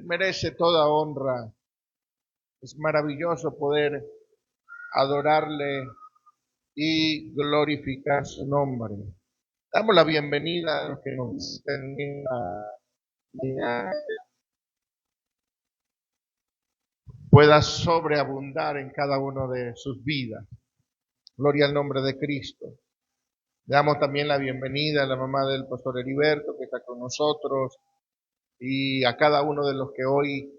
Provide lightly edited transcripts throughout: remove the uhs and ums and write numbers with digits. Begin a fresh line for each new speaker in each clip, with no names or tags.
merece toda honra. Es maravilloso poder adorarle y glorificar su nombre. Damos la bienvenida a los que nos visiten pueda sobreabundar en cada uno de sus vidas. Gloria al nombre de Cristo. Le damos también la bienvenida a la mamá del pastor Heriberto que está con nosotros y a cada uno de los que hoy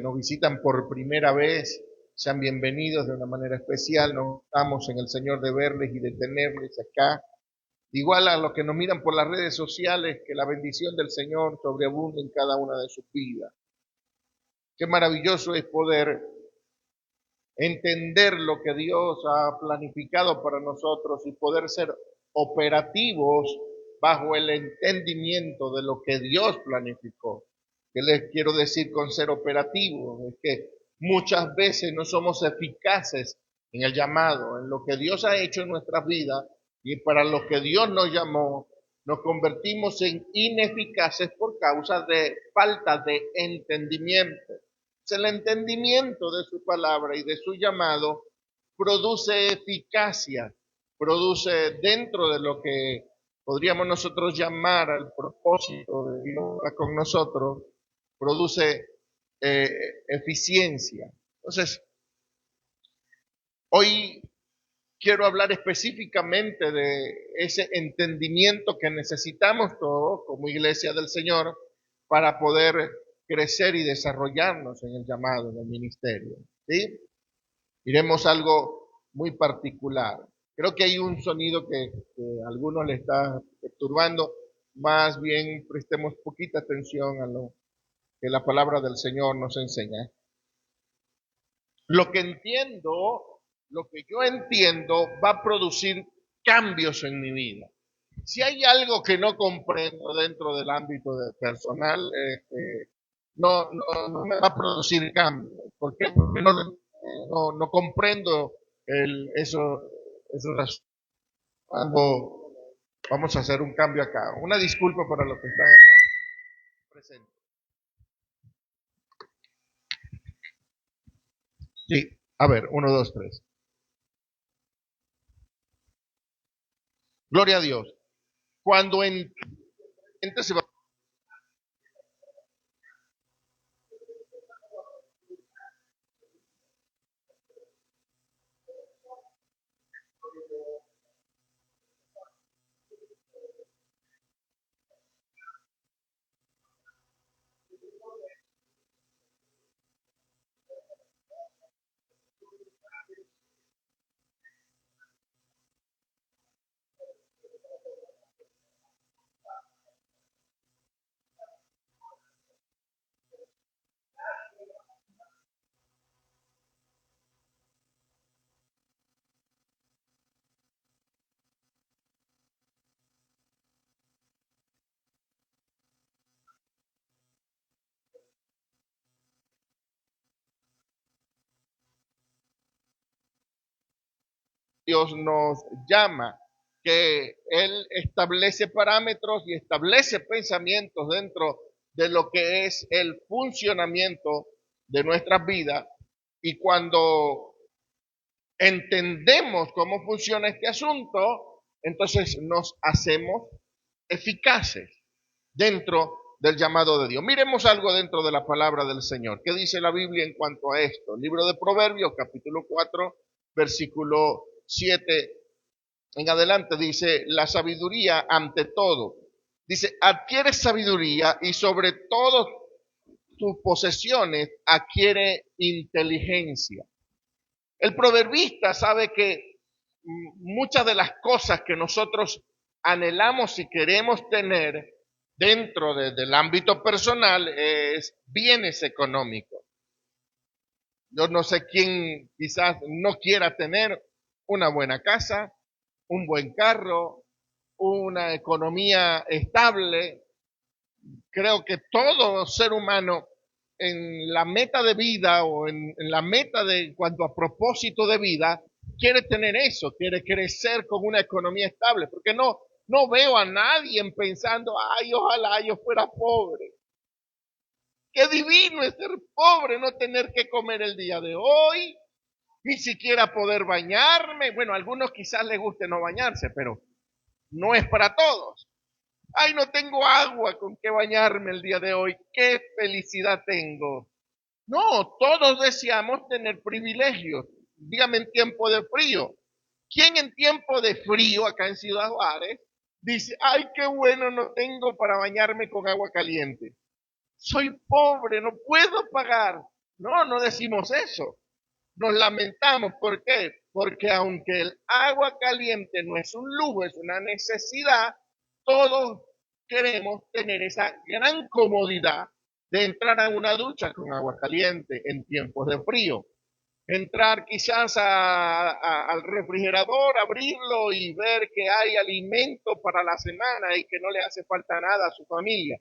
nos visitan por primera vez. Sean bienvenidos de una manera especial. Nos estamos en el Señor de verles y de tenerles acá. Igual a los que nos miran por las redes sociales, que la bendición del Señor sobreabunde en cada una de sus vidas. Qué maravilloso es poder entender lo que Dios ha planificado para nosotros y poder ser operativos bajo el entendimiento de lo que Dios planificó. ¿Qué les quiero decir con ser operativos? Es que muchas veces no somos eficaces en el llamado, en lo que Dios ha hecho en nuestras vidas y para lo que Dios nos llamó, nos convertimos en ineficaces por causa de falta de entendimiento. El entendimiento de su palabra y de su llamado produce eficacia, produce dentro de lo que podríamos nosotros llamar al propósito de Dios con nosotros, produce eficiencia. Entonces, hoy quiero hablar específicamente de ese entendimiento que necesitamos todos como iglesia del Señor para poder crecer y desarrollarnos en el llamado, en el ministerio. ¿Sí? Iremos a algo muy particular. Creo que hay un sonido que a algunos le está perturbando. Más bien prestemos poquita atención a lo que la palabra del Señor nos enseña. Lo que yo entiendo va a producir cambios en mi vida. Si hay algo que no comprendo dentro del ámbito personal, no me va a producir cambios. ¿Por qué? Porque no comprendo eso cuando vamos a hacer un cambio acá. Una disculpa para los que están acá presentes. Sí, a ver, 1, 2, 3. Gloria a Dios. Cuando se va. Dios nos llama, que Él establece parámetros y establece pensamientos dentro de lo que es el funcionamiento de nuestras vidas. Y cuando entendemos cómo funciona este asunto, entonces nos hacemos eficaces dentro del llamado de Dios. Miremos algo dentro de la palabra del Señor. ¿Qué dice la Biblia en cuanto a esto? Libro de Proverbios, capítulo 4, versículo 7 en adelante, dice, la sabiduría ante todo. Dice, adquiere sabiduría y sobre todo tus posesiones adquiere inteligencia. El proverbista sabe que muchas de las cosas que nosotros anhelamos y queremos tener dentro del ámbito personal es bienes económicos. Yo no sé quién quizás no quiera tener una buena casa, un buen carro, una economía estable. Creo que todo ser humano en la meta de vida o en la meta de cuanto a propósito de vida quiere tener eso, quiere crecer con una economía estable, porque no veo a nadie pensando, ay, ojalá yo fuera pobre. Qué divino es ser pobre, no tener que comer el día de hoy, ni siquiera poder bañarme. Bueno, a algunos quizás les guste no bañarse, pero no es para todos. Ay, no tengo agua con que bañarme el día de hoy. Qué felicidad tengo. No, todos deseamos tener privilegios. Dígame en tiempo de frío. ¿Quién en tiempo de frío acá en Ciudad Juárez dice, ay, qué bueno, no tengo para bañarme con agua caliente? Soy pobre, no puedo pagar. No, no decimos eso. Nos lamentamos. ¿Por qué? Porque aunque el agua caliente no es un lujo, es una necesidad, todos queremos tener esa gran comodidad de entrar a una ducha con agua caliente en tiempos de frío. Entrar quizás al refrigerador, abrirlo y ver que hay alimento para la semana y que no le hace falta nada a su familia.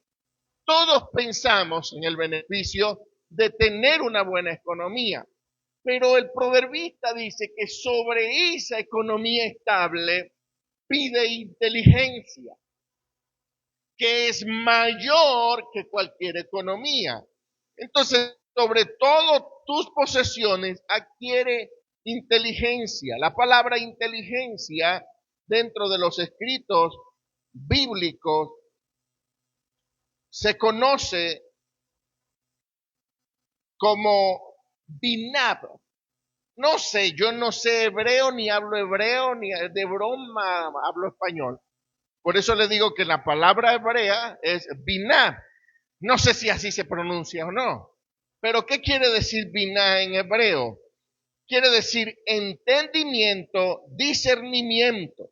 Todos pensamos en el beneficio de tener una buena economía, pero el proverbista dice que sobre esa economía estable pide inteligencia, que es mayor que cualquier economía. Entonces, sobre todo tus posesiones, adquiere inteligencia. La palabra inteligencia dentro de los escritos bíblicos se conoce como binab. No sé, yo no sé hebreo, ni de broma hablo español. Por eso le digo que la palabra hebrea es binah. No sé si así se pronuncia o no. Pero ¿qué quiere decir binah en hebreo? Quiere decir entendimiento, discernimiento.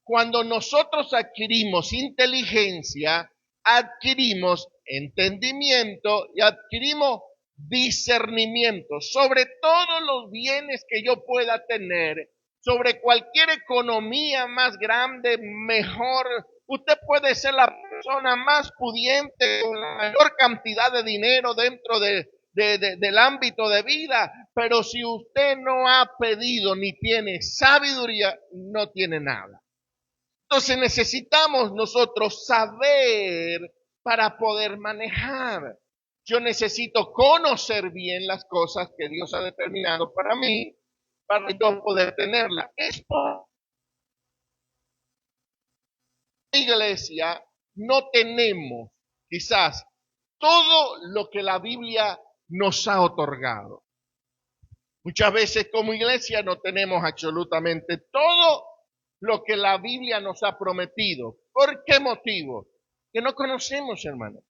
Cuando nosotros adquirimos inteligencia, adquirimos entendimiento y adquirimos discernimiento sobre todos los bienes que yo pueda tener, sobre cualquier economía más grande, mejor. Usted puede ser la persona más pudiente con la mayor cantidad de dinero dentro del ámbito de vida, pero si usted no ha pedido ni tiene sabiduría, no tiene nada. Entonces necesitamos nosotros saber para poder manejar. Yo necesito conocer bien las cosas que Dios ha determinado para mí, para yo poder tenerla. Esto, iglesia, no tenemos quizás todo lo que la Biblia nos ha otorgado. Muchas veces como iglesia no tenemos absolutamente todo lo que la Biblia nos ha prometido. ¿Por qué motivo? Que no conocemos, hermano.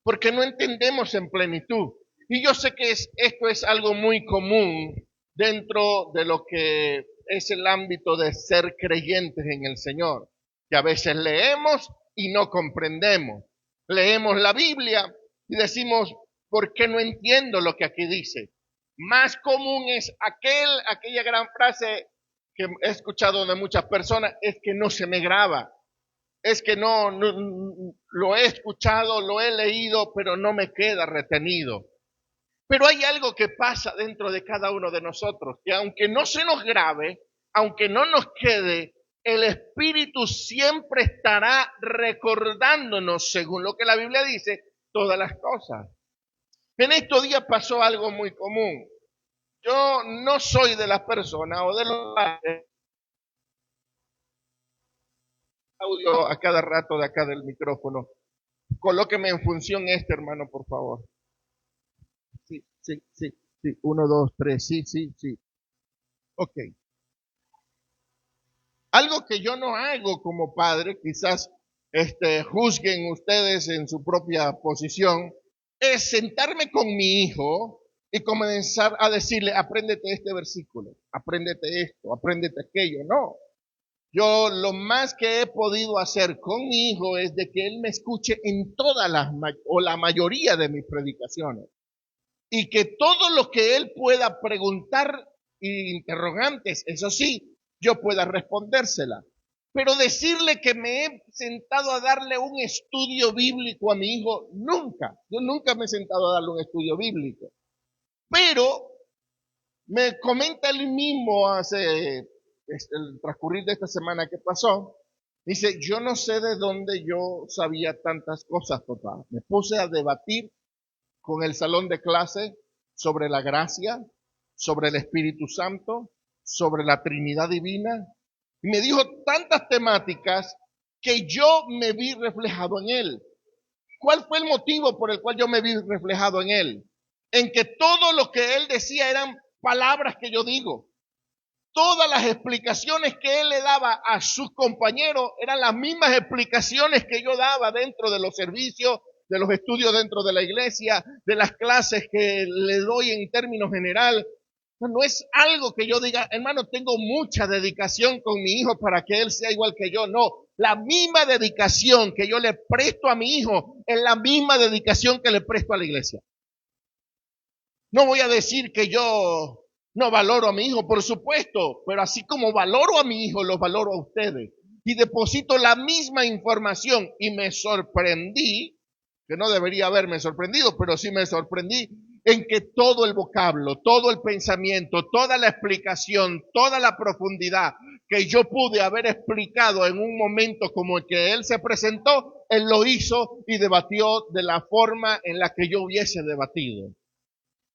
Porque no entendemos en plenitud. Y yo sé que esto es algo muy común dentro de lo que es el ámbito de ser creyentes en el Señor. Que a veces leemos y no comprendemos. Leemos la Biblia y decimos, ¿por qué no entiendo lo que aquí dice? Más común es aquella gran frase que he escuchado de muchas personas, es que no se me graba, es que no, lo he escuchado, lo he leído, pero no me queda retenido. Pero hay algo que pasa dentro de cada uno de nosotros, que aunque no se nos grabe, aunque no nos quede, el Espíritu siempre estará recordándonos, según lo que la Biblia dice, todas las cosas. En estos días pasó algo muy común. Yo no soy de las personas o de los audio a cada rato de acá del micrófono. Colóqueme en función hermano, por favor. Sí, sí, sí, sí. 1, 2, 3, sí, sí, sí. Ok. Algo que yo no hago como padre, quizás juzguen ustedes en su propia posición, es sentarme con mi hijo y comenzar a decirle, apréndete este versículo, apréndete esto, apréndete aquello. No. Yo lo más que he podido hacer con mi hijo es de que él me escuche en todas o la mayoría de mis predicaciones. Y que todo lo que él pueda preguntar interrogantes, eso sí, yo pueda respondérsela. Pero decirle que me he sentado a darle un estudio bíblico a mi hijo, nunca. Yo nunca me he sentado a darle un estudio bíblico. Pero me comenta él mismo hace el transcurrir de esta semana que pasó. Dice, yo no sé de dónde yo sabía tantas cosas, papá. Me puse a debatir con el salón de clase sobre la gracia, sobre el Espíritu Santo, sobre la Trinidad Divina. Y me dijo tantas temáticas que yo me vi reflejado en él. ¿Cuál fue el motivo por el cual yo me vi reflejado en él? En que todo lo que él decía eran palabras que yo digo. Todas las explicaciones que él le daba a sus compañeros eran las mismas explicaciones que yo daba dentro de los servicios, de los estudios dentro de la iglesia, de las clases que le doy en términos general. No es algo que yo diga, hermano, tengo mucha dedicación con mi hijo para que él sea igual que yo. No, la misma dedicación que yo le presto a mi hijo es la misma dedicación que le presto a la iglesia. No voy a decir que yo no valoro a mi hijo, por supuesto, pero así como valoro a mi hijo, los valoro a ustedes. Y deposito la misma información y me sorprendí, que no debería haberme sorprendido, pero sí me sorprendí en que todo el vocablo, todo el pensamiento, toda la explicación, toda la profundidad que yo pude haber explicado en un momento como el que él se presentó, él lo hizo y debatió de la forma en la que yo hubiese debatido.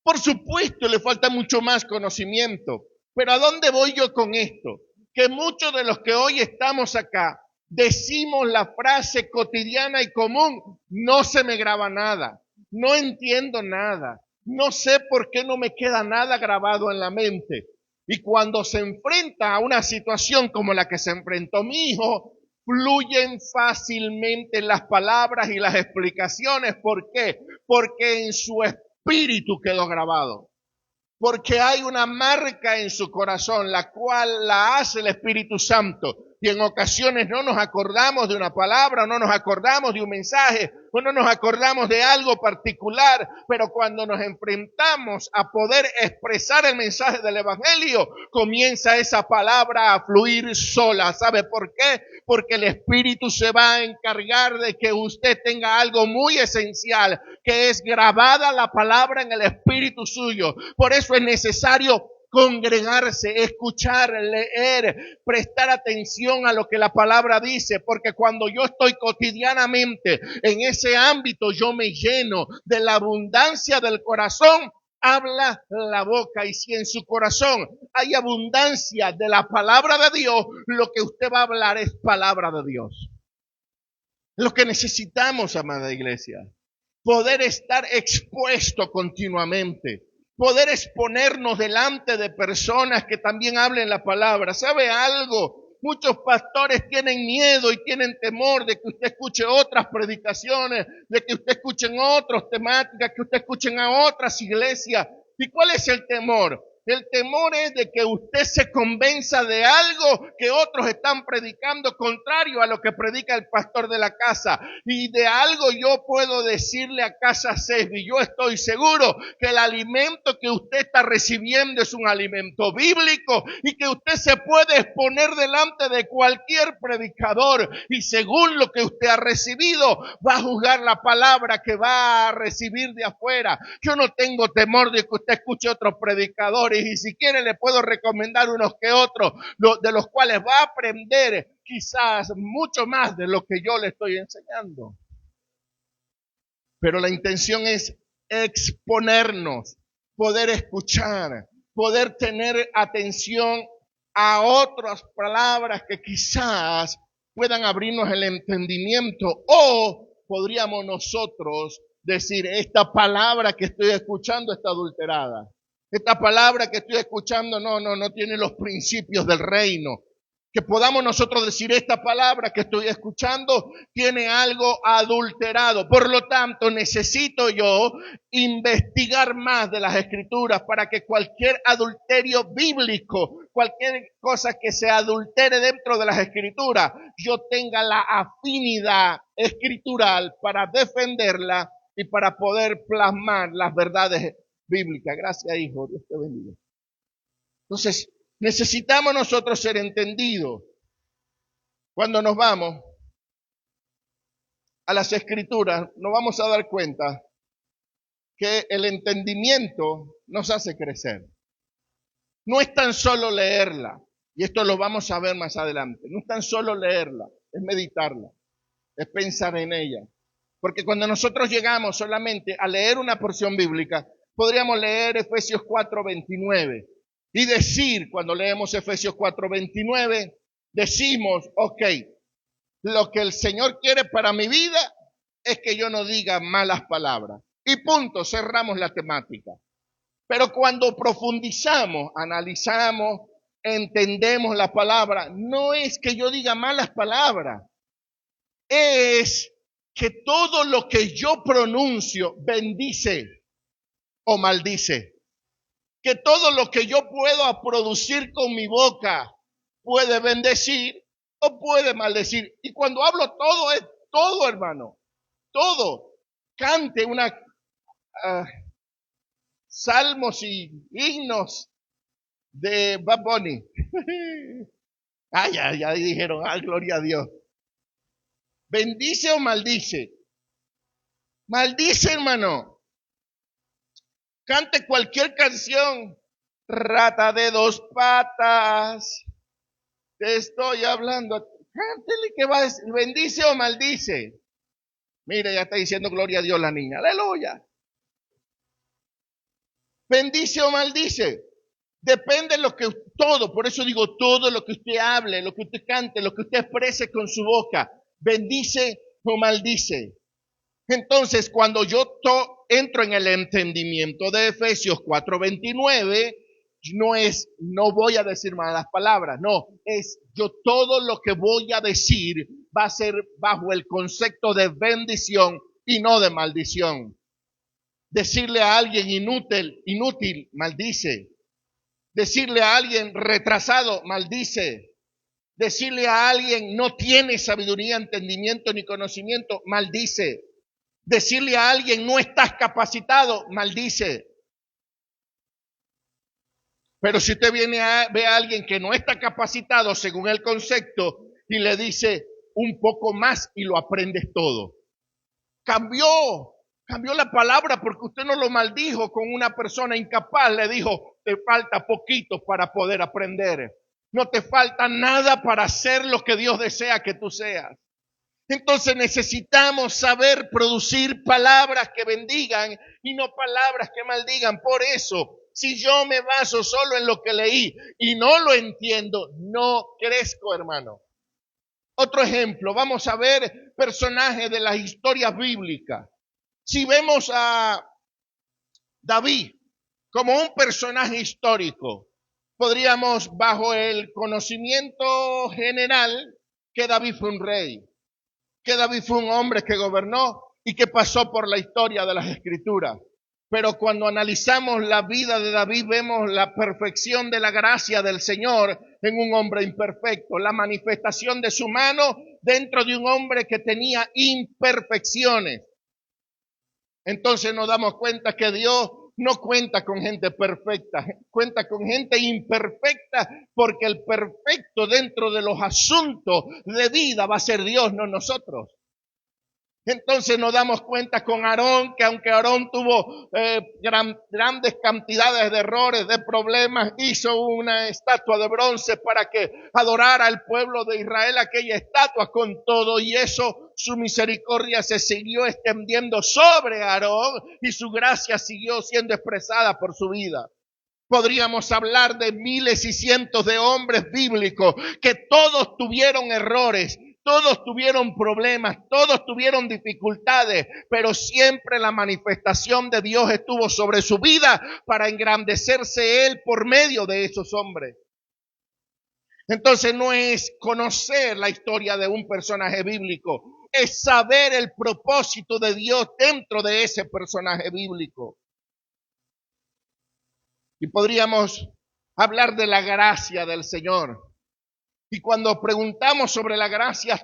Por supuesto, le falta mucho más conocimiento, pero ¿a dónde voy yo con esto? Que muchos de los que hoy estamos acá decimos la frase cotidiana y común, no se me graba nada, no entiendo nada, no sé por qué no me queda nada grabado en la mente. Y cuando se enfrenta a una situación como la que se enfrentó mi hijo, fluyen fácilmente las palabras y las explicaciones. ¿Por qué? Porque en su espíritu quedó grabado. Porque hay una marca en su corazón, la cual la hace el Espíritu Santo. Y en ocasiones no nos acordamos de una palabra, o no nos acordamos de un mensaje, o no nos acordamos de algo particular, pero cuando nos enfrentamos a poder expresar el mensaje del Evangelio, comienza esa palabra a fluir sola. ¿Sabe por qué? Porque el Espíritu se va a encargar de que usted tenga algo muy esencial, que es grabada la palabra en el espíritu suyo. Por eso es necesario congregarse, escuchar, leer, prestar atención a lo que la palabra dice, porque cuando yo estoy cotidianamente en ese ámbito, yo me lleno de la abundancia del corazón, habla la boca. Y si en su corazón hay abundancia de la palabra de Dios, lo que usted va a hablar es palabra de Dios. Lo que necesitamos, amada iglesia, poder estar expuesto continuamente, poder exponernos delante de personas que también hablen la palabra. ¿Sabe algo? Muchos pastores tienen miedo y tienen temor de que usted escuche otras predicaciones, de que usted escuche otras temáticas, que usted escuche a otras iglesias. ¿Y cuál es el temor? El temor es de que usted se convenza de algo que otros están predicando contrario a lo que predica el pastor de la casa. Y de algo yo puedo decirle a Casa Sesbi, yo estoy seguro que el alimento que usted está recibiendo es un alimento bíblico y que usted se puede exponer delante de cualquier predicador y según lo que usted ha recibido va a juzgar la palabra que va a recibir de afuera. Yo no tengo temor de que usted escuche otros predicadores y si quiere le puedo recomendar unos que otros, de los cuales va a aprender quizás mucho más de lo que yo le estoy enseñando. Pero la intención es exponernos, poder escuchar, poder tener atención a otras palabras que quizás puedan abrirnos el entendimiento, o podríamos nosotros decir, esta palabra que estoy escuchando está adulterada. Esta palabra que estoy escuchando no tiene los principios del reino. Que podamos nosotros decir, esta palabra que estoy escuchando tiene algo adulterado. Por lo tanto, necesito yo investigar más de las Escrituras para que cualquier adulterio bíblico, cualquier cosa que se adultere dentro de las Escrituras, yo tenga la afinidad escritural para defenderla y para poder plasmar las verdades bíblicas. Gracias, hijo. Dios te bendiga. Entonces, necesitamos nosotros ser entendidos. Cuando nos vamos a las Escrituras, nos vamos a dar cuenta que el entendimiento nos hace crecer. No es tan solo leerla, y esto lo vamos a ver más adelante, no es tan solo leerla, es meditarla, es pensar en ella, Porque cuando nosotros llegamos solamente a leer una porción bíblica, podríamos leer Efesios 4:29 y decir, cuando leemos Efesios 4:29, decimos, ok, lo que el Señor quiere para mi vida es que yo no diga malas palabras. Y punto, cerramos la temática. Pero cuando profundizamos, analizamos, entendemos la palabra, no es que yo diga malas palabras, es que todo lo que yo pronuncio bendice o maldice. Que todo lo que yo puedo producir con mi boca puede bendecir o puede maldecir. Y cuando hablo todo es todo, hermano. Todo. Cante una salmos y himnos de Bad Bunny. Ya dijeron, gloria a Dios. ¿Bendice o maldice? Maldice, hermano. Cante cualquier canción. Rata de dos patas. Te estoy hablando. Cántele que va a decir, bendice o maldice. Mire, ya está diciendo gloria a Dios la niña. Aleluya. Bendice o maldice. Depende de lo que todo, por eso digo todo lo que usted hable, lo que usted cante, lo que usted exprese con su boca, bendice o maldice. Entonces, cuando yo entro en el entendimiento de Efesios 4:29, no voy a decir malas palabras, no, es yo todo lo que voy a decir va a ser bajo el concepto de bendición y no de maldición. Decirle a alguien inútil, maldice. Decirle a alguien retrasado, maldice. Decirle a alguien no tiene sabiduría, entendimiento ni conocimiento, maldice. Decirle a alguien no estás capacitado, maldice. Pero si usted ve a alguien que no está capacitado según el concepto y le dice un poco más y lo aprendes todo. Cambió la palabra porque usted no lo maldijo con una persona incapaz, le dijo, te falta poquito para poder aprender. No te falta nada para hacer lo que Dios desea que tú seas. Entonces necesitamos saber producir palabras que bendigan y no palabras que maldigan. Por eso, si yo me baso solo en lo que leí y no lo entiendo, no crezco, hermano. Otro ejemplo, vamos a ver personajes de las historias bíblicas. Si vemos a David como un personaje histórico, podríamos, bajo el conocimiento general, que David fue un rey, que David fue un hombre que gobernó y que pasó por la historia de las Escrituras. Pero cuando analizamos la vida de David, vemos la perfección de la gracia del Señor en un hombre imperfecto, la manifestación de su mano dentro de un hombre que tenía imperfecciones. Entonces nos damos cuenta que Dios no cuenta con gente perfecta, cuenta con gente imperfecta, porque el perfecto dentro de los asuntos de vida va a ser Dios, no nosotros. Entonces nos damos cuenta con Aarón, que aunque Aarón tuvo grandes cantidades de errores, de problemas, hizo una estatua de bronce para que adorara al pueblo de Israel aquella estatua. Con todo y eso, su misericordia se siguió extendiendo sobre Aarón y su gracia siguió siendo expresada por su vida. Podríamos hablar de miles y cientos de hombres bíblicos que todos tuvieron errores, todos tuvieron problemas, todos tuvieron dificultades, pero siempre la manifestación de Dios estuvo sobre su vida para engrandecerse Él por medio de esos hombres. Entonces no es conocer la historia de un personaje bíblico, es saber el propósito de Dios dentro de ese personaje bíblico. Y podríamos hablar de la gracia del Señor. Y cuando preguntamos sobre la gracia,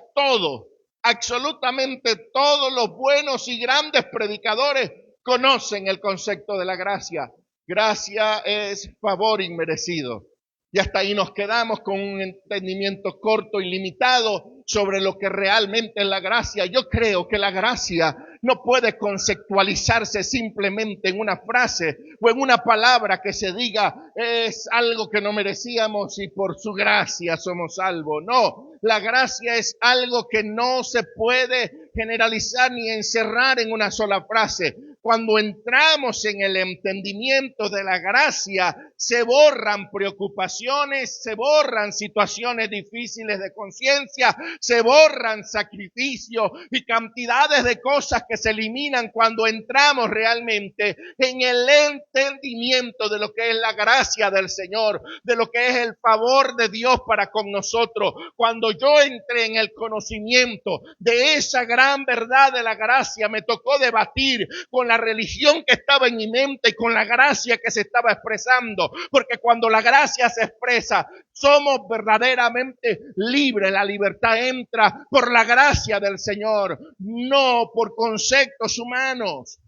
absolutamente todos los buenos y grandes predicadores conocen el concepto de la gracia. Gracia es favor inmerecido. Y hasta ahí nos quedamos con un entendimiento corto y limitado sobre lo que realmente es la gracia. Yo creo que la gracia no puede conceptualizarse simplemente en una frase o en una palabra que se diga es algo que no merecíamos y por su gracia somos salvos. No, la gracia es algo que no se puede generalizar ni encerrar en una sola frase. Cuando entramos en el entendimiento de la gracia, se borran preocupaciones, se borran situaciones difíciles de conciencia, se borran sacrificios y cantidades de cosas que se eliminan cuando entramos realmente en el entendimiento de lo que es la gracia del Señor, de lo que es el favor de Dios para con nosotros. Cuando yo entré en el conocimiento de esa gran verdad de la gracia, me tocó debatir con la religión que estaba en mi mente y con la gracia que se estaba expresando, porque cuando la gracia se expresa, somos verdaderamente libres. La libertad entra por la gracia del Señor, no por conceptos humanos.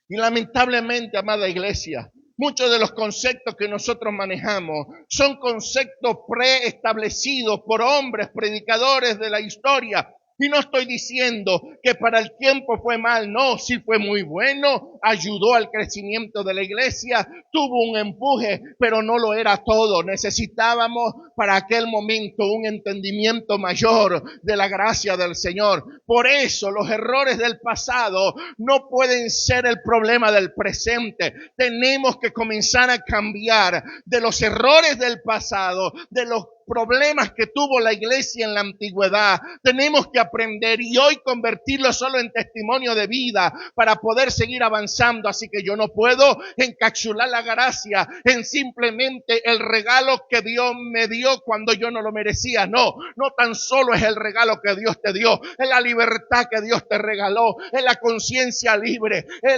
Y lamentablemente, amada iglesia, muchos de los conceptos que nosotros manejamos son conceptos preestablecidos por hombres, predicadores de la historia. Y no estoy diciendo que para el tiempo fue mal, no, sí fue muy bueno, ayudó al crecimiento de la iglesia, tuvo un empuje, pero no lo era todo. Necesitábamos para aquel momento un entendimiento mayor de la gracia del Señor. Por eso los errores del pasado no pueden ser el problema del presente. Tenemos que comenzar a cambiar de los errores del pasado, de los problemas que tuvo la iglesia en la antigüedad. Tenemos que aprender y hoy convertirlo solo en testimonio de vida para poder seguir avanzando. Así que yo no puedo encapsular la gracia en simplemente el regalo que Dios me dio cuando yo no lo merecía. No tan solo es el regalo que Dios te dio, es la libertad que Dios te regaló, es la conciencia libre, es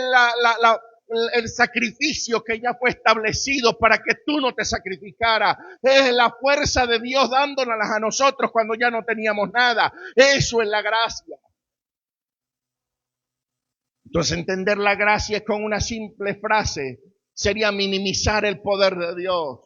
el sacrificio que ya fue establecido para que tú no te sacrificaras. Es la fuerza de Dios dándonos a nosotros cuando ya no teníamos nada. Eso es la gracia. Entonces, entender la gracia con una simple frase sería minimizar el poder de Dios.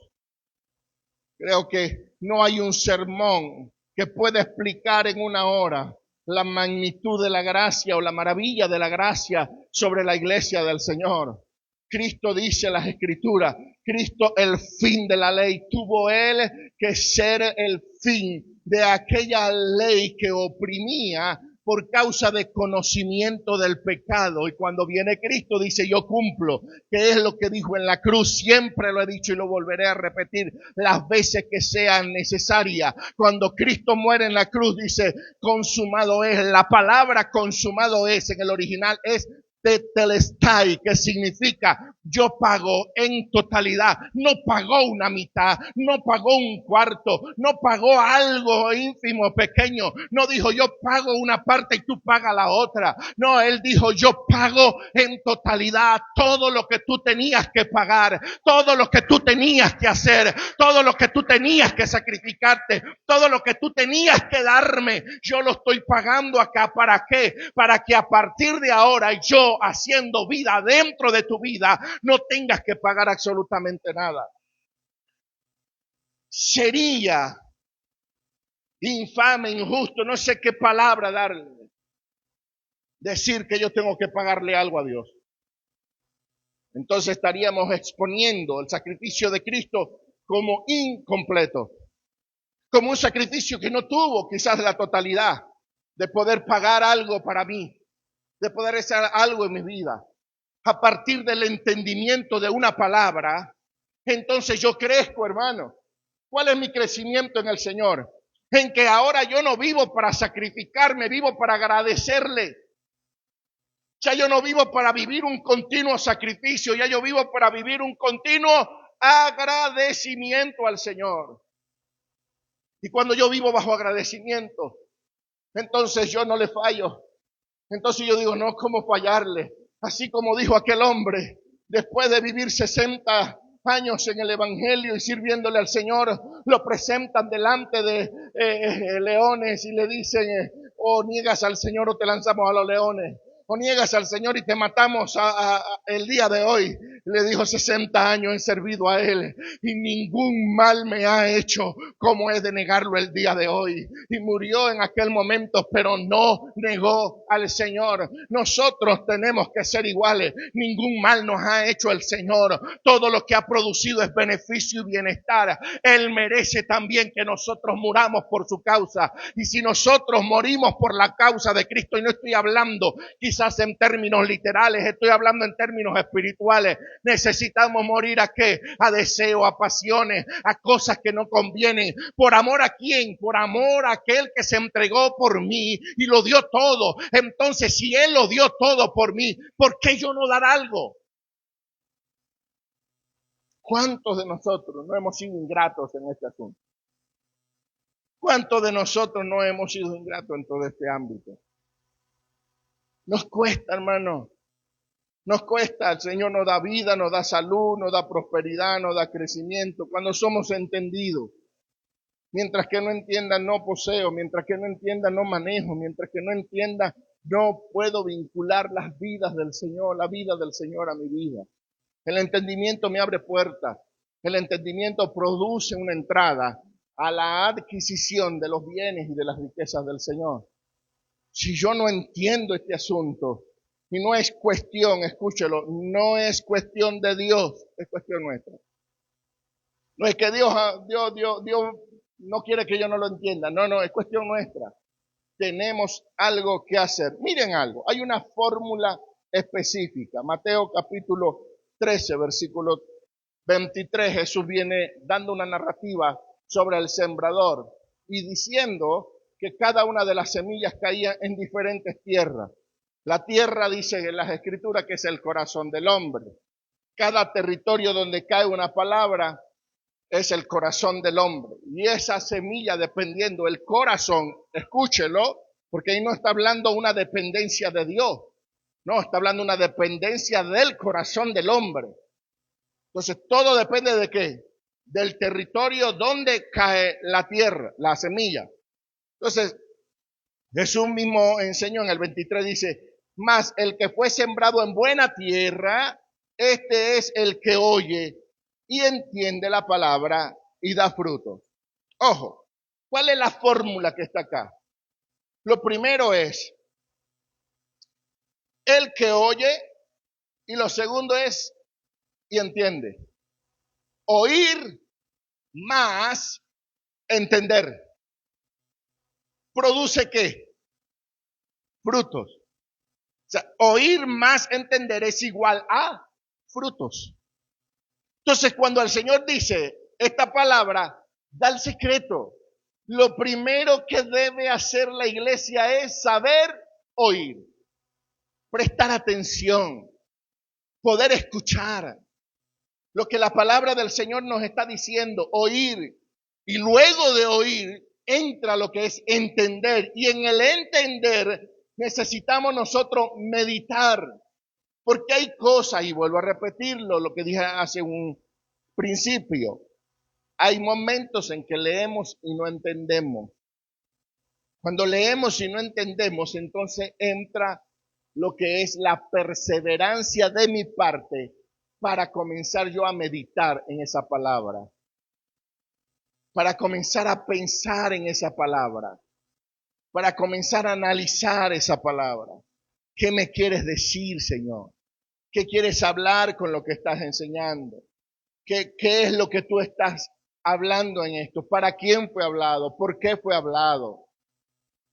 Creo que no hay un sermón que pueda explicar en una hora la magnitud de la gracia o la maravilla de la gracia sobre la iglesia del Señor. Cristo dice en las Escrituras, Cristo el fin de la ley, tuvo Él que ser el fin de aquella ley que oprimía por causa de conocimiento del pecado. Y cuando viene Cristo dice, yo cumplo, que es lo que dijo en la cruz. Siempre lo he dicho y lo volveré a repetir las veces que sean necesarias. Cuando Cristo muere en la cruz dice, consumado es. La palabra consumado es en el original es tetelestai, que significa yo pago en totalidad. No pagó una mitad, no pagó un cuarto, no pagó algo ínfimo, pequeño. No dijo yo pago una parte y tú pagas la otra. No, Él dijo yo pago en totalidad todo lo que tú tenías que pagar, todo lo que tú tenías que hacer, todo lo que tú tenías que sacrificarte, todo lo que tú tenías que darme. Yo lo estoy pagando acá. ¿Para qué? Para que a partir de ahora yo, haciendo vida dentro de tu vida, no tengas que pagar absolutamente nada. Sería infame, injusto, no sé qué palabra darle, decir que yo tengo que pagarle algo a Dios. Entonces estaríamos exponiendo el sacrificio de Cristo como incompleto, como un sacrificio que no tuvo quizás la totalidad de poder pagar algo para mí, de poder hacer algo en mi vida. A partir del entendimiento de una palabra, entonces yo crezco, hermano. ¿Cuál es mi crecimiento en el Señor? En que ahora yo no vivo para sacrificarme, vivo para agradecerle. Ya yo no vivo para vivir un continuo sacrificio, ya yo vivo para vivir un continuo agradecimiento al Señor. Y cuando yo vivo bajo agradecimiento, entonces yo no le fallo. Entonces yo digo, no, ¿cómo fallarle? Así como dijo aquel hombre, después de vivir 60 años en el Evangelio y sirviéndole al Señor, lo presentan delante de leones y le dicen, o niegas al Señor o te lanzamos a los leones. O niegas al Señor y te matamos el día de hoy. Le dijo, 60 años he servido a Él y ningún mal me ha hecho. ¿Cómo he de negarlo el día de hoy? Y murió en aquel momento, pero no negó al Señor. Nosotros tenemos que ser iguales. Ningún mal nos ha hecho el Señor. Todo lo que ha producido es beneficio y bienestar. Él merece también que nosotros muramos por su causa. Y si nosotros morimos por la causa de Cristo, y no estoy hablando quizás en términos literales, estoy hablando en términos espirituales, necesitamos morir ¿a qué? A deseo, a pasiones, a cosas que no convienen. ¿Por amor a quién? Por amor a aquel que se entregó por mí y lo dio todo. Entonces, si Él lo dio todo por mí, ¿por qué yo no dar algo? ¿Cuántos de nosotros no hemos sido ingratos en este asunto? ¿Cuántos de nosotros no hemos sido ingratos en todo este ámbito? Nos cuesta, hermano. Nos cuesta. El Señor nos da vida, nos da salud, nos da prosperidad, nos da crecimiento. Cuando somos entendidos. Mientras que no entienda, no poseo. Mientras que no entienda, no manejo. Mientras que no entienda, no puedo vincular las vidas del Señor, la vida del Señor a mi vida. El entendimiento me abre puertas. El entendimiento produce una entrada a la adquisición de los bienes y de las riquezas del Señor. Si yo no entiendo este asunto, y no es cuestión, escúchelo, no es cuestión de Dios, es cuestión nuestra. No es que Dios no quiere que yo no lo entienda, no, es cuestión nuestra. Tenemos algo que hacer. Miren algo, hay una fórmula específica. Mateo capítulo 13, versículo 23, Jesús viene dando una narrativa sobre el sembrador y diciendo que cada una de las semillas caía en diferentes tierras. La tierra, dice en las Escrituras, que es el corazón del hombre. Cada territorio donde cae una palabra es el corazón del hombre. Y esa semilla, dependiendo del corazón, escúchelo, porque ahí no está hablando una dependencia de Dios. No, está hablando una dependencia del corazón del hombre. Entonces, todo depende de qué? Del territorio donde cae la tierra, la semilla. Entonces, Jesús mismo enseñó en el 23, dice, mas el que fue sembrado en buena tierra, este es el que oye y entiende la palabra y da fruto. Ojo, ¿cuál es la fórmula que está acá? Lo primero es el que oye y lo segundo es y entiende. Oír más entender. ¿Produce qué? Frutos. O sea, oír más entender es igual a frutos. Entonces, cuando el Señor dice esta palabra, da el secreto. Lo primero que debe hacer la iglesia es saber oír, prestar atención, poder escuchar lo que la palabra del Señor nos está diciendo, oír. Y luego de oír, entra lo que es entender. Y en el entender necesitamos nosotros meditar. Porque hay cosas, y vuelvo a repetirlo, lo que dije hace un principio. Hay momentos en que leemos y no entendemos. Cuando leemos y no entendemos, entonces entra lo que es la perseverancia de mi parte para comenzar yo a meditar en esa palabra. Para comenzar a pensar en esa palabra. Para comenzar a analizar esa palabra. ¿Qué me quieres decir, Señor? ¿Qué quieres hablar con lo que estás enseñando? ¿Qué es lo que tú estás hablando en esto? ¿Para quién fue hablado? ¿Por qué fue hablado?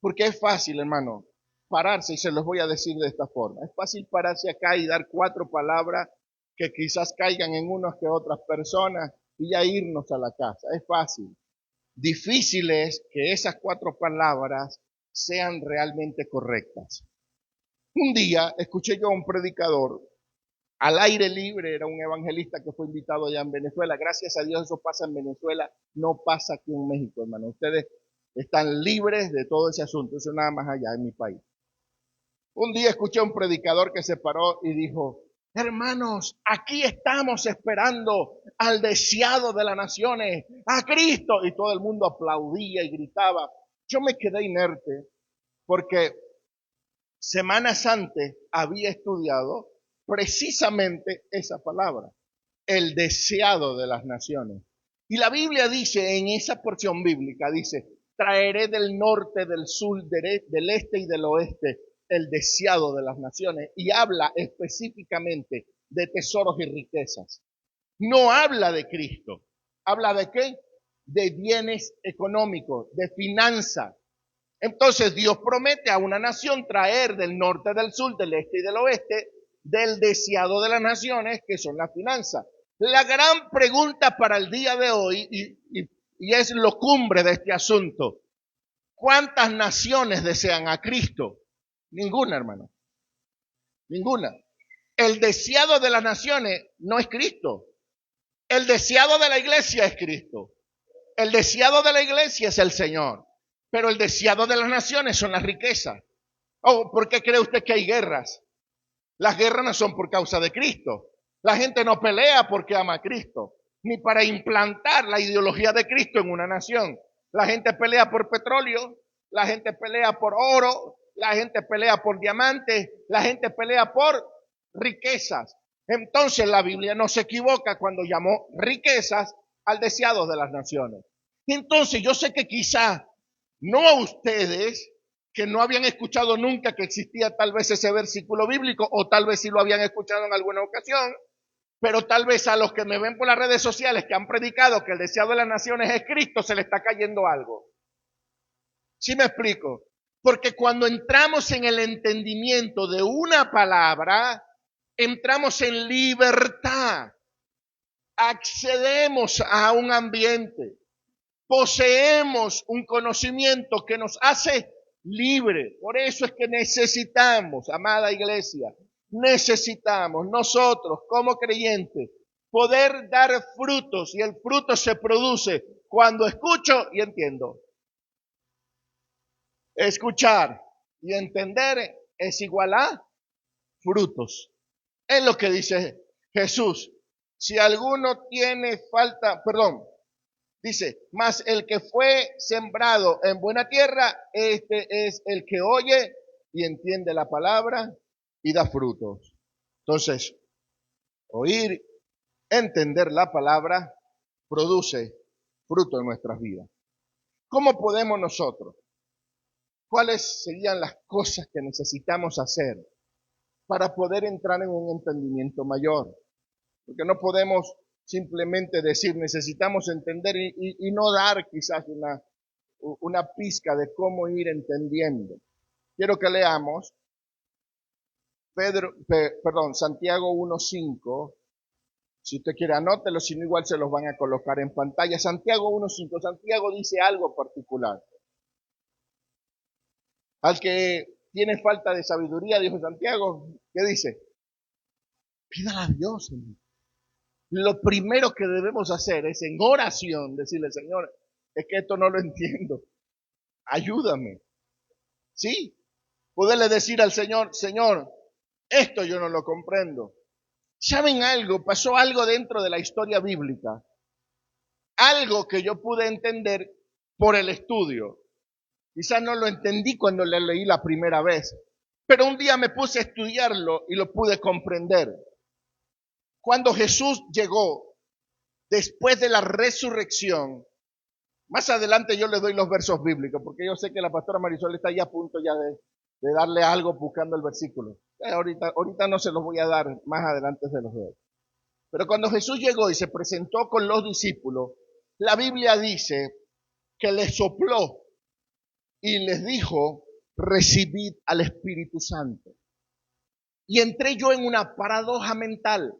Porque es fácil, hermano, pararse, y se los voy a decir de esta forma. Es fácil pararse acá y dar 4 palabras que quizás caigan en unas que otras personas y ya irnos a la casa. Es fácil. Difícil es que esas 4 palabras sean realmente correctas. Un día escuché yo a un predicador al aire libre, era un evangelista que fue invitado allá en Venezuela. Gracias a Dios eso pasa en Venezuela, no pasa aquí en México, hermano. Ustedes están libres de todo ese asunto, eso nada más allá en mi país. Un día escuché a un predicador que se paró y dijo, hermanos, aquí estamos esperando al deseado de las naciones, a Cristo. Y todo el mundo aplaudía y gritaba. Yo me quedé inerte porque semanas antes había estudiado precisamente esa palabra, el deseado de las naciones. Y la Biblia dice, en esa porción bíblica, dice, traeré del norte, del sur, del este y del oeste el deseado de las naciones. Y habla específicamente de tesoros y riquezas. No habla de Cristo. ¿Habla de qué? De bienes económicos, de finanzas. Entonces Dios promete a una nación traer del norte, del sur, del este y del oeste, del deseado de las naciones, que son las finanzas. La gran pregunta para el día de hoy, y es lo cumbre de este asunto, ¿cuántas naciones desean a Cristo? Ninguna, hermano. Ninguna. El deseado de las naciones no es Cristo. El deseado de la iglesia es Cristo. El deseado de la iglesia es el Señor. Pero el deseado de las naciones son las riquezas. Oh, ¿por qué cree usted que hay guerras? Las guerras no son por causa de Cristo. La gente no pelea porque ama a Cristo, ni para implantar la ideología de Cristo en una nación. La gente pelea por petróleo, la gente pelea por oro, la gente pelea por diamantes, la gente pelea por riquezas. Entonces la Biblia no se equivoca cuando llamó riquezas al deseado de las naciones. Y entonces yo sé que quizá no a ustedes, que no habían escuchado nunca que existía tal vez ese versículo bíblico, o tal vez sí lo habían escuchado en alguna ocasión, pero tal vez a los que me ven por las redes sociales que han predicado que el deseado de las naciones es Cristo, se le está cayendo algo. ¿Sí me explico? Porque cuando entramos en el entendimiento de una palabra, entramos en libertad, accedemos a un ambiente, poseemos un conocimiento que nos hace libre. Por eso es que necesitamos, amada iglesia, necesitamos nosotros como creyentes poder dar frutos, y el fruto se produce cuando escucho y entiendo. Escuchar y entender es igual a frutos. Es lo que dice Jesús. Si alguno tiene falta, dice, mas el que fue sembrado en buena tierra, este es el que oye y entiende la palabra y da frutos. Entonces, oír, entender la palabra, produce fruto en nuestras vidas. ¿Cómo podemos nosotros? ¿Cuáles serían las cosas que necesitamos hacer para poder entrar en un entendimiento mayor? Porque no podemos simplemente decir necesitamos entender y no dar quizás una pizca de cómo ir entendiendo. Quiero que leamos Santiago 1.5. Si usted quiere anótelo, si no igual se los van a colocar en pantalla. Santiago 1.5. Santiago dice algo particular. Al que tiene falta de sabiduría, dijo Santiago, ¿qué dice? Pídala a Dios, Señor. Lo primero que debemos hacer es en oración decirle, Señor, es que esto no lo entiendo. Ayúdame. ¿Sí? Poderle decir al Señor, Señor, esto yo no lo comprendo. ¿Saben algo? Pasó algo dentro de la historia bíblica. Algo que yo pude entender por el estudio. Quizás no lo entendí cuando le leí la primera vez, pero un día me puse a estudiarlo y lo pude comprender. Cuando Jesús llegó, después de la resurrección, más adelante yo le doy los versos bíblicos, porque yo sé que la pastora Marisol está ya a punto ya de darle algo buscando el versículo. Ahorita no se los voy a dar, más adelante se los doy. Pero cuando Jesús llegó y se presentó con los discípulos, la Biblia dice que les sopló y les dijo, recibid al Espíritu Santo. Y entré yo en una paradoja mental,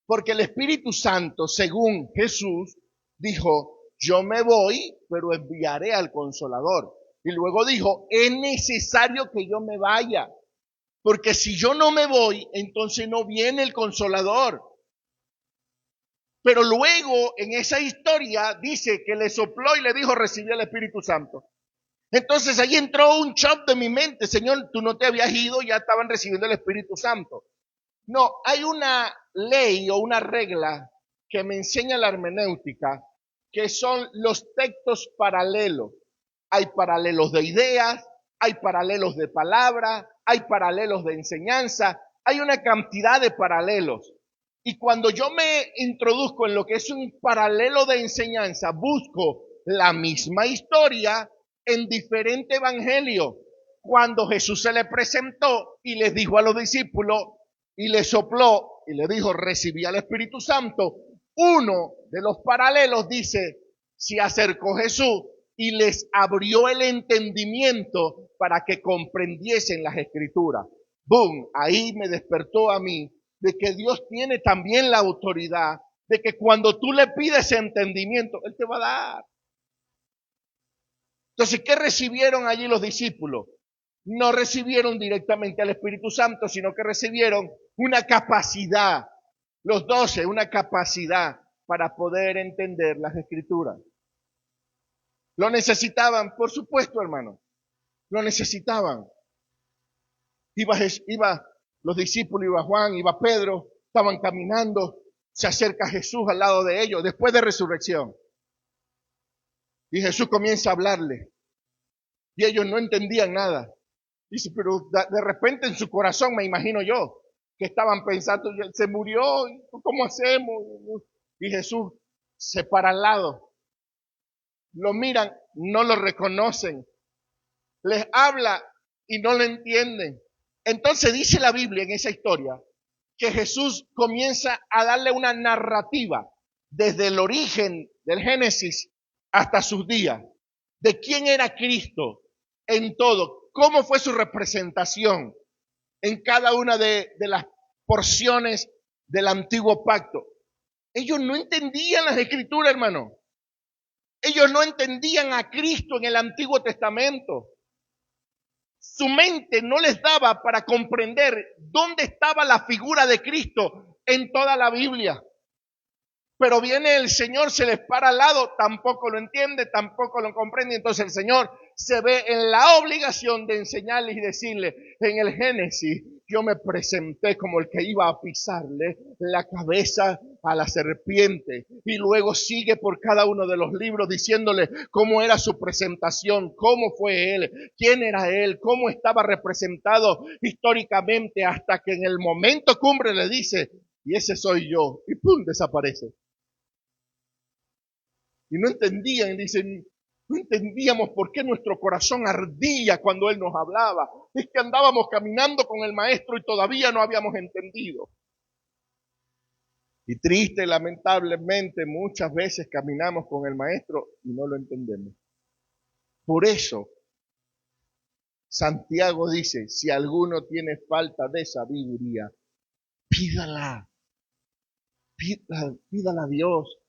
porque el Espíritu Santo, según Jesús, dijo, yo me voy, pero enviaré al Consolador. Y luego dijo, es necesario que yo me vaya, porque si yo no me voy, entonces no viene el Consolador. Pero luego en esa historia dice que le sopló y le dijo, recibí el Espíritu Santo. Entonces ahí entró un shock de mi mente, Señor, tú no te habías ido, ya estaban recibiendo el Espíritu Santo. No, hay una ley o una regla que me enseña la hermenéutica, que son los textos paralelos. Hay paralelos de ideas, hay paralelos de palabra, hay paralelos de enseñanza, hay una cantidad de paralelos. Y cuando yo me introduzco en lo que es un paralelo de enseñanza, busco la misma historia en diferente evangelio. Cuando Jesús se le presentó y les dijo a los discípulos y le sopló y le dijo, recibí al Espíritu Santo, uno de los paralelos dice, se acercó Jesús y les abrió el entendimiento para que comprendiesen las escrituras. ¡Boom! Ahí me despertó a mí de que Dios tiene también la autoridad de que cuando tú le pides entendimiento, Él te va a dar. Entonces, ¿qué recibieron allí los discípulos? No recibieron directamente al Espíritu Santo, sino que recibieron una capacidad, los 12, una capacidad para poder entender las escrituras. ¿Lo necesitaban? Por supuesto, hermano. Lo necesitaban. Iba los discípulos, iba Juan, iba Pedro, estaban caminando, se acerca Jesús al lado de ellos, después de resurrección. Y Jesús comienza a hablarle. Y ellos no entendían nada. Dice, pero de repente en su corazón, me imagino yo, que estaban pensando, se murió, ¿cómo hacemos? Y Jesús se para al lado. Lo miran, no lo reconocen. Les habla y no lo entienden. Entonces dice la Biblia en esa historia que Jesús comienza a darle una narrativa desde el origen del Génesis hasta sus días, de quién era Cristo en todo, cómo fue su representación en cada una de las porciones del antiguo pacto. Ellos no entendían las escrituras, hermano. Ellos no entendían a Cristo en el Antiguo Testamento. Su mente no les daba para comprender dónde estaba la figura de Cristo en toda la Biblia. Pero viene el Señor, se les para al lado, tampoco lo entiende, tampoco lo comprende. Entonces el Señor se ve en la obligación de enseñarles y decirles, en el Génesis yo me presenté como el que iba a pisarle la cabeza a la serpiente. Y luego sigue por cada uno de los libros diciéndole cómo era su presentación, cómo fue él, quién era él, cómo estaba representado históricamente, hasta que en el momento cumbre le dice, y ese soy yo, y ¡pum!, desaparece. Y no entendían, dicen, no entendíamos por qué nuestro corazón ardía cuando Él nos hablaba. Es que andábamos caminando con el Maestro y todavía no habíamos entendido. Y triste, lamentablemente, muchas veces caminamos con el Maestro y no lo entendemos. Por eso, Santiago dice, si alguno tiene falta de sabiduría, pídala. Pídala a Dios.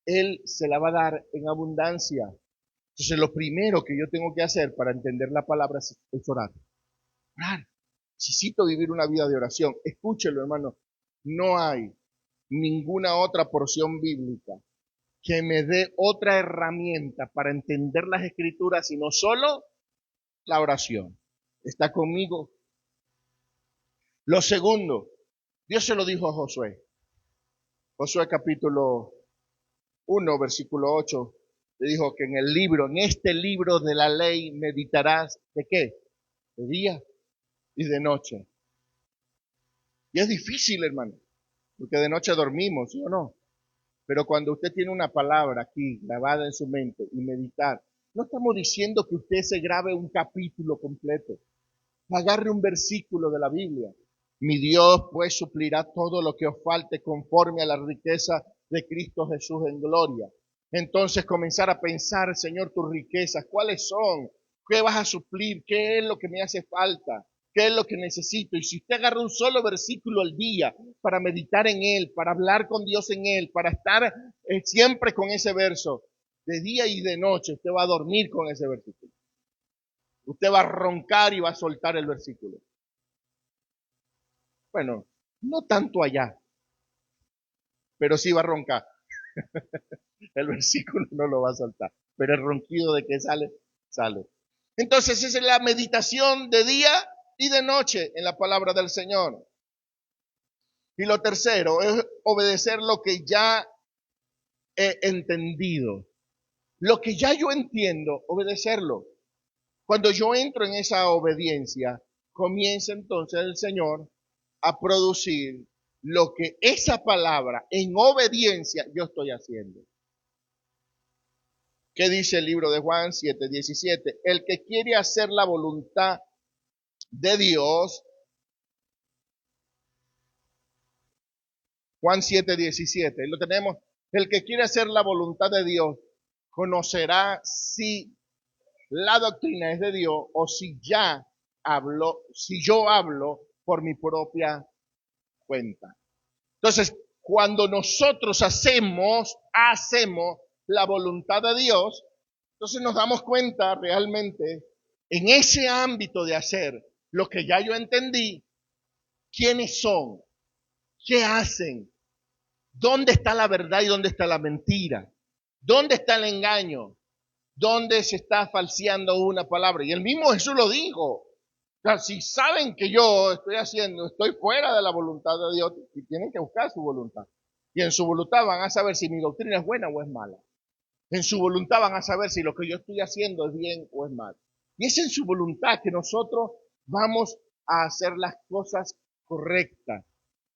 Él se la va a dar en abundancia. Entonces, lo primero que yo tengo que hacer para entender la palabra es orar. Orar. Necesito vivir una vida de oración. Escúchelo, hermano. No hay ninguna otra porción bíblica que me dé otra herramienta para entender las escrituras, sino solo la oración. ¿Está conmigo? Lo segundo, Dios se lo dijo a Josué. Josué capítulo 1, versículo 8, le dijo que en este libro de la ley meditarás, ¿de qué? De día y de noche. Y es difícil, hermano, porque de noche dormimos, ¿sí o no? Pero cuando usted tiene una palabra aquí grabada en su mente y meditar, no estamos diciendo que usted se grabe un capítulo completo. Agarre un versículo de la Biblia. Mi Dios pues suplirá todo lo que os falte conforme a la riqueza de Cristo Jesús en gloria. Entonces comenzar a pensar, Señor, tus riquezas, ¿cuáles son? ¿Qué vas a suplir? ¿Qué es lo que me hace falta? ¿Qué es lo que necesito? Y si usted agarra un solo versículo al día para meditar en él, para hablar con Dios en él, para estar siempre con ese verso, de día y de noche, usted va a dormir con ese versículo. Usted va a roncar y va a soltar el versículo. Bueno, no tanto allá, pero sí va a roncar. El versículo no lo va a soltar, pero el ronquido de que sale, sale. Entonces esa es la meditación de día y de noche en la palabra del Señor. Y lo tercero es obedecer lo que ya he entendido. Lo que ya yo entiendo, obedecerlo. Cuando yo entro en esa obediencia, comienza entonces el Señor a producir lo que esa palabra en obediencia yo estoy haciendo. ¿Qué dice el libro de Juan 7:17? El que quiere hacer la voluntad de Dios, Juan 7:17, lo tenemos. El que quiere hacer la voluntad de Dios conocerá si la doctrina es de Dios o si yo hablo por mi propia cuenta. Entonces, cuando nosotros hacemos la voluntad de Dios, entonces nos damos cuenta realmente en ese ámbito de hacer lo que ya yo entendí, quiénes son, qué hacen, dónde está la verdad y dónde está la mentira, dónde está el engaño, dónde se está falseando una palabra. Y el mismo Jesús lo dijo. O sea, si saben que yo estoy fuera de la voluntad de Dios, y tienen que buscar su voluntad. Y en su voluntad van a saber si mi doctrina es buena o es mala. En su voluntad van a saber si lo que yo estoy haciendo es bien o es mal. Y es en su voluntad que nosotros vamos a hacer las cosas correctas.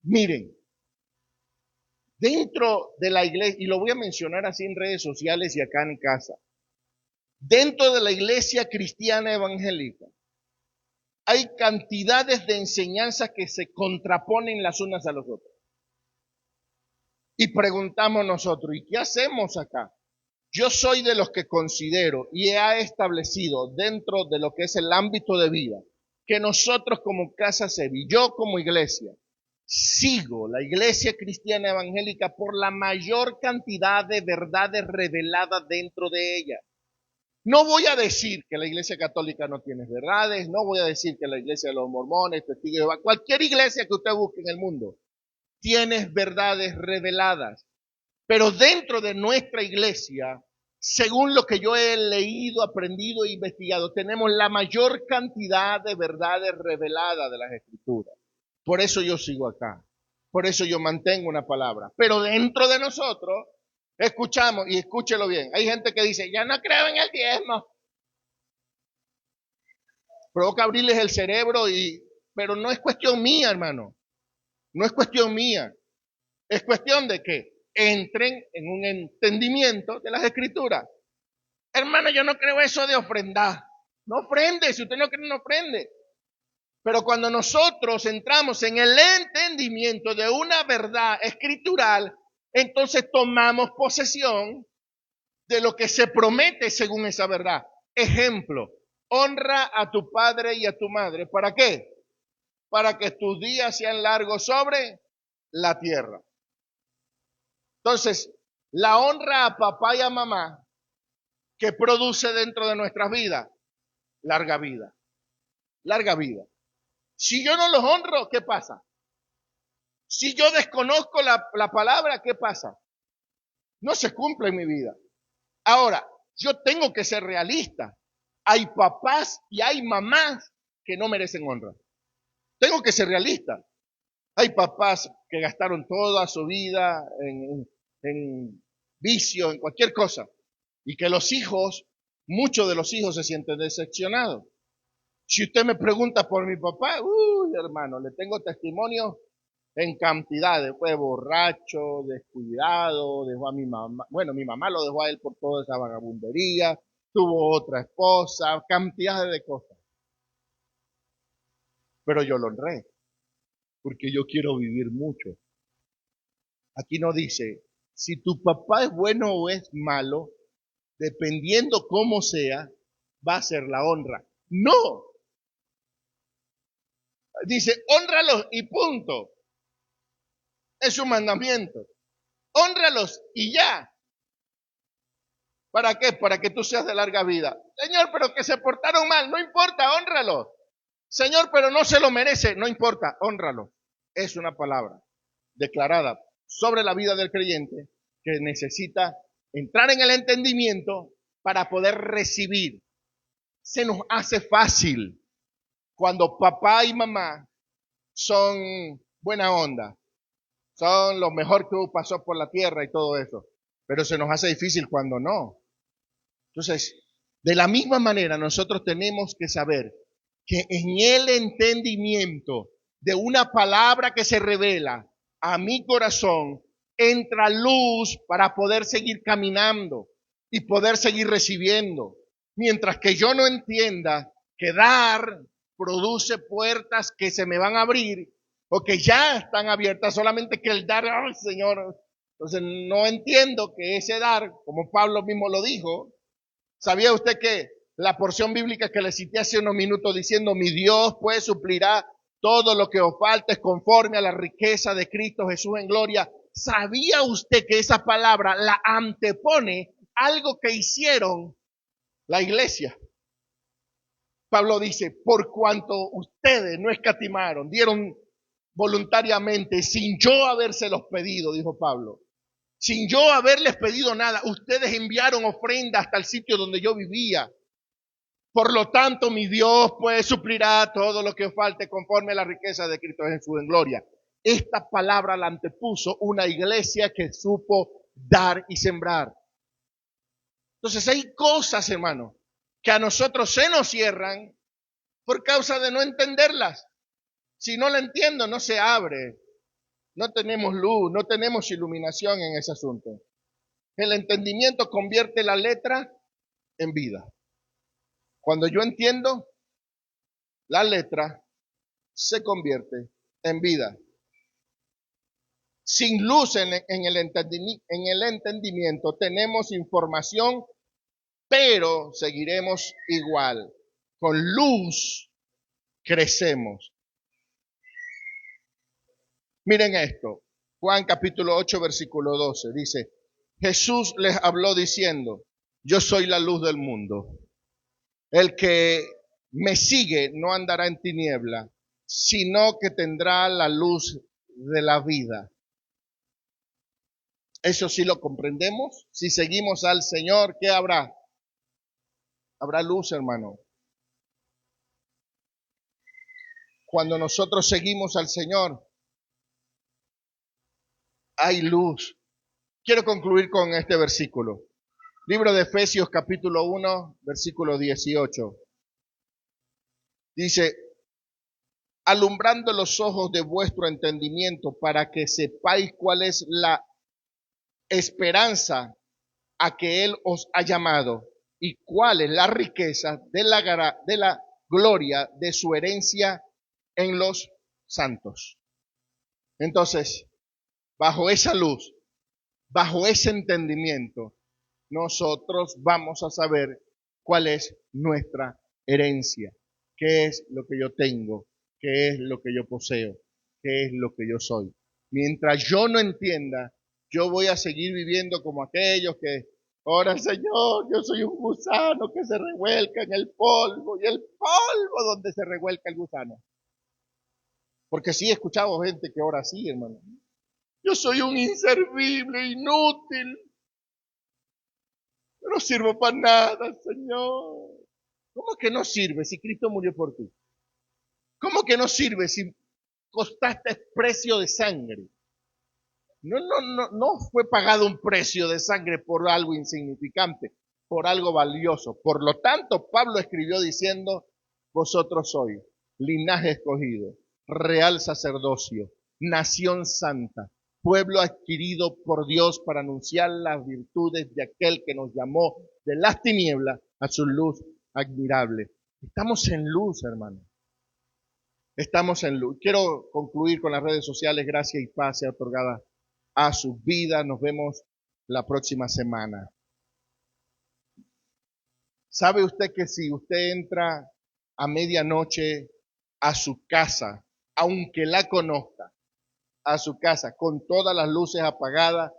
Miren, dentro de la iglesia, y lo voy a mencionar así en redes sociales y acá en casa, dentro de la iglesia cristiana evangélica, hay cantidades de enseñanzas que se contraponen las unas a las otras. Y preguntamos nosotros, ¿y qué hacemos acá? Yo soy de los que considero y he establecido dentro de lo que es el ámbito de vida, que nosotros como Casa Sevi, yo como iglesia, sigo la iglesia cristiana evangélica por la mayor cantidad de verdades reveladas dentro de ella. No voy a decir que la iglesia católica no tiene verdades, no voy a decir que la iglesia de los mormones, testigos de Jehová, cualquier iglesia que usted busque en el mundo, tiene verdades reveladas. Pero dentro de nuestra iglesia, según lo que yo he leído, aprendido e investigado, tenemos la mayor cantidad de verdades reveladas de las Escrituras. Por eso yo sigo acá. Por eso yo mantengo una palabra. Pero dentro de nosotros, escuchamos, y escúchelo bien, hay gente que dice, ya no creo en el diezmo. Provoca abrirles el cerebro, pero no es cuestión mía, hermano. No es cuestión mía. Es cuestión de que entren en un entendimiento de las Escrituras. Hermano, yo no creo eso de ofrendar. No ofrende, si usted no cree, no ofrende. Pero cuando nosotros entramos en el entendimiento de una verdad escritural, entonces tomamos posesión de lo que se promete según esa verdad. Ejemplo, honra a tu padre y a tu madre. ¿Para qué? Para que tus días sean largos sobre la tierra. Entonces, la honra a papá y a mamá, ¿qué produce dentro de nuestras vidas? Larga vida. Larga vida. Si yo no los honro, ¿qué pasa? Si yo desconozco la palabra, ¿qué pasa? No se cumple en mi vida. Ahora, yo tengo que ser realista. Hay papás y hay mamás que no merecen honra. Tengo que ser realista. Hay papás que gastaron toda su vida en vicio, en cualquier cosa. Y que los hijos, muchos de los hijos se sienten decepcionados. Si usted me pregunta por mi papá, hermano, le tengo testimonio en cantidades. Fue borracho, descuidado, dejó a mi mamá. Bueno, mi mamá lo dejó a él por toda esa vagabundería. Tuvo otra esposa, cantidades de cosas. Pero yo lo honré, porque yo quiero vivir mucho. Aquí no dice, si tu papá es bueno o es malo, dependiendo cómo sea, va a ser la honra. No. Dice, hónralos y punto. Es un mandamiento. Hónralos y ya. ¿Para qué? Para que tú seas de larga vida. Señor, pero que se portaron mal, no importa, hónralos. Señor, pero no se lo merece, no importa, hónralos. Es una palabra declarada sobre la vida del creyente que necesita entrar en el entendimiento para poder recibir. Se nos hace fácil cuando papá y mamá son buena onda, son lo mejor que pasó por la tierra y todo eso, pero se nos hace difícil cuando no. Entonces, de la misma manera nosotros tenemos que saber que en el entendimiento de una palabra que se revela a mi corazón, entra luz para poder seguir caminando y poder seguir recibiendo. Mientras que yo no entienda que dar produce puertas que se me van a abrir o que ya están abiertas, solamente que el dar, ¡ay, Señor! Entonces no entiendo que ese dar, como Pablo mismo lo dijo, ¿sabía usted que la porción bíblica que le cité hace unos minutos diciendo, mi Dios pues suplirá todo lo que os falte conforme a la riqueza de Cristo Jesús en gloria? ¿Sabía usted que esa palabra la antepone algo que hicieron la iglesia? Pablo dice, por cuanto ustedes no escatimaron, dieron voluntariamente, sin yo habérselos pedido, dijo Pablo, sin yo haberles pedido nada, ustedes enviaron ofrenda hasta el sitio donde yo vivía. Por lo tanto, mi Dios pues suplirá todo lo que os falte conforme a la riqueza de Cristo Jesús en gloria. Esta palabra la antepuso una iglesia que supo dar y sembrar. Entonces hay cosas, hermano, que a nosotros se nos cierran por causa de no entenderlas. Si no la entiendo, no se abre. No tenemos luz, no tenemos iluminación en ese asunto. El entendimiento convierte la letra en vida. Cuando yo entiendo, la letra se convierte en vida. Sin luz en el entendimiento tenemos información, pero seguiremos igual. Con luz crecemos. Miren esto, Juan capítulo 8, versículo 12, dice, Jesús les habló diciendo, yo soy la luz del mundo. El que me sigue no andará en tiniebla, sino que tendrá la luz de la vida. Eso sí lo comprendemos. Si seguimos al Señor, ¿qué habrá? Habrá luz, hermano. Cuando nosotros seguimos al Señor, hay luz. Quiero concluir con este versículo. Libro de Efesios capítulo 1, versículo 18. Dice, alumbrando los ojos de vuestro entendimiento para que sepáis cuál es la esperanza a que Él os ha llamado y cuál es la riqueza de la gloria de su herencia en los santos. Entonces, bajo esa luz, bajo ese entendimiento, nosotros vamos a saber cuál es nuestra herencia, qué es lo que yo tengo, qué es lo que yo poseo, qué es lo que yo soy. Mientras yo no entienda, yo voy a seguir viviendo como aquellos que, ahora Señor, yo soy un gusano que se revuelca en el polvo y el polvo donde se revuelca el gusano. Porque sí he escuchado gente que ora así, hermano. Yo soy un inservible, inútil. Yo no sirvo para nada, Señor. ¿Cómo que no sirve si Cristo murió por ti? ¿Cómo que no sirve si costaste precio de sangre? No fue pagado un precio de sangre por algo insignificante, por algo valioso. Por lo tanto, Pablo escribió diciendo, vosotros sois linaje escogido, real sacerdocio, nación santa, pueblo adquirido por Dios para anunciar las virtudes de aquel que nos llamó de las tinieblas a su luz admirable. Estamos en luz, hermano. Estamos en luz. Quiero concluir con las redes sociales. Gracia y paz sea otorgada a sus vidas. Nos vemos la próxima semana. ¿Sabe usted que si usted entra a medianoche a su casa, aunque la conozca, a su casa con todas las luces apagadas,